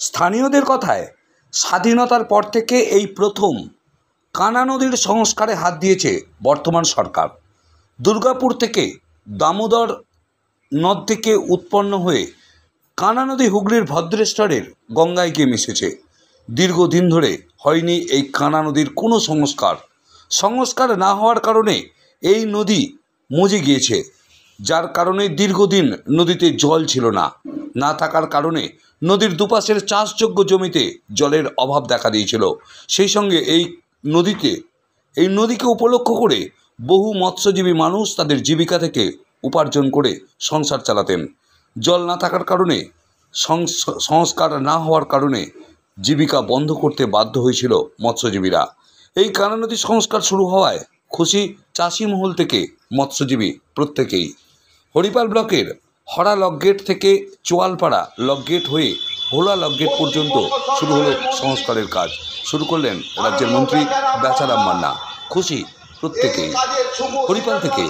স্থানীয়দের কথায় স্বাধীনতার পর থেকে এই প্রথম কানা নদীর সংস্কারে হাত দিয়েছে বর্তমান সরকার। দুর্গাপুর থেকে দামোদর নদ থেকে উৎপন্ন হয়ে কানা নদী হুগলির ভদ্রেশ্বরের গঙ্গায় গিয়ে মিশেছে। দীর্ঘদিন ধরে হয়নি এই কানা নদীর কোনো সংস্কার না হওয়ার কারণে এই নদী মজে গিয়েছে, যার কারণে দীর্ঘদিন নদীতে জল ছিল না থাকার কারণে নদীর দুপাশের চাষযোগ্য জমিতে জলের অভাব দেখা দিয়েছিল। সেই সঙ্গে এই নদীকে উপলক্ষ করে বহু মৎস্যজীবী মানুষ তাদের জীবিকা থেকে উপার্জন করে সংসার চালাতেন। জল না থাকার কারণে সংস্কার না হওয়ার কারণে জীবিকা বন্ধ করতে বাধ্য হয়েছিল মৎস্যজীবীরা। এই কানা নদী সংস্কার শুরু হওয়ায় খুশি চাষি মহল থেকে মৎস্যজীবী প্রত্যেকেই। হরিপাল ব্লকের হরা লকগেট থেকে চোয়ালপাড়া লকগেট হয়ে ভোলা লকগেট পর্যন্ত শুরু হলো সংস্কারের কাজ। শুরু করলেন রাজ্যের মন্ত্রী বেচারাম মান্না। খুশি প্রত্যেকেই। হরিপাল থেকে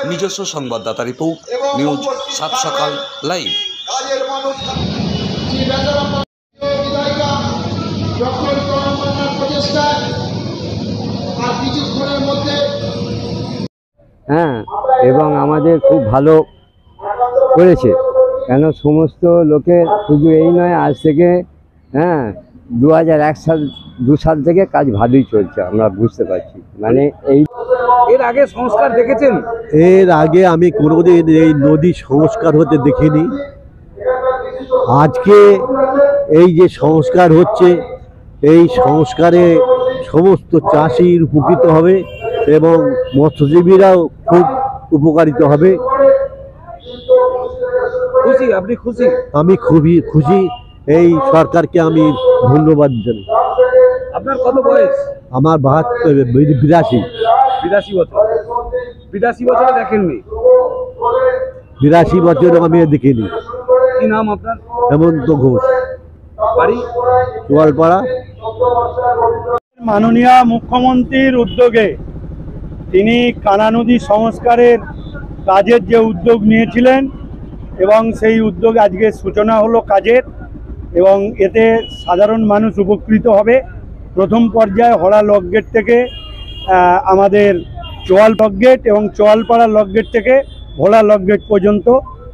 নিজস্ব সংবাদদাতা রিপোর্ট, নিউজ 7 সকাল লাইভ। হ্যাঁ, এবং আমাদের খুব ভালো করেছে, কেন সমস্ত লোকের শুধু এই নয়, আজ থেকে 2001 সাল থেকে কাজ ভালোই চলছে, আমরা বুঝতে পারছি। মানে এর আগে সংস্কার দেখেছেন? এর আগে আমি কোনোদিন এই নদী সংস্কার হতে দেখিনি। আজকে এই যে সংস্কার হচ্ছে, এই সংস্কারে সমস্ত চাষি উপকৃত হবে এবং মৎস্যজীবীরাও খুব উপকারিত হবে। খুশি? আপনি খুশি? আমি খুবই খুশি। এই সরকারকে আমি ধন্যবাদ জানাই। আপনার কত বয়স? আমার 82 বছর। 82 বছরে দেখেননি? 82 বছর আমি দেখিনি। কি নাম আপনার? হেমন্ত ঘোষ, বাড়ি চোয়ালপাড়া। মাননীয় মুখ্যমন্ত্রীর উদ্যোগে তিনি কানা নদী সংস্কারের কাজের যে উদ্যোগ নিয়েছিলেন এবং সেই উদ্যোগ আজকে সূচনা হলো কাজের, এবং এতে সাধারণ মানুষ উপকৃত হবে। প্রথম পর্যায়ে হরা লকগেট থেকে আমাদের চোয়াল লকগেট এবং চোয়ালপাড়া লকগেট থেকে ভোলা লকগেট পর্যন্ত,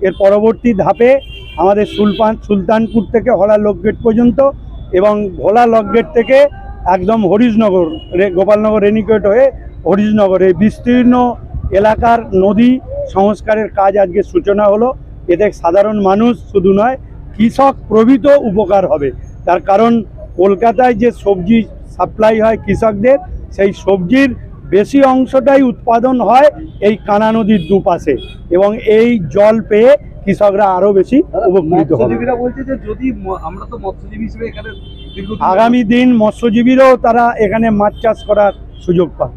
এর পরবর্তী ধাপে আমাদের সুলতানপুর থেকে হরা লকগেট পর্যন্ত এবং ভোলা লকগেট থেকে একদম হরিশনগর, গোপালনগর রেনিগেট হয়ে হরিশনগর, এই বিস্তীর্ণ এলাকার নদী সংস্কারের কাজ আজকে সূচনা হলো। এতে সাধারণ মানুষ শুধু নয়, কৃষক প্রভৃত উপকার হবে। তার কারণ কলকাতায় যে সবজি সাপ্লাই হয় কৃষকদের, সেই সবজির বেশি অংশটাই উৎপাদন হয় এই কানা নদীর দুপাশে, এবং এই জল পেয়ে কৃষকরা আরও বেশি উপকৃত হবে। আগামী দিন মৎস্যজীবীরাও তারা এখানে মাছ চাষ করার সুযোগ পাবে।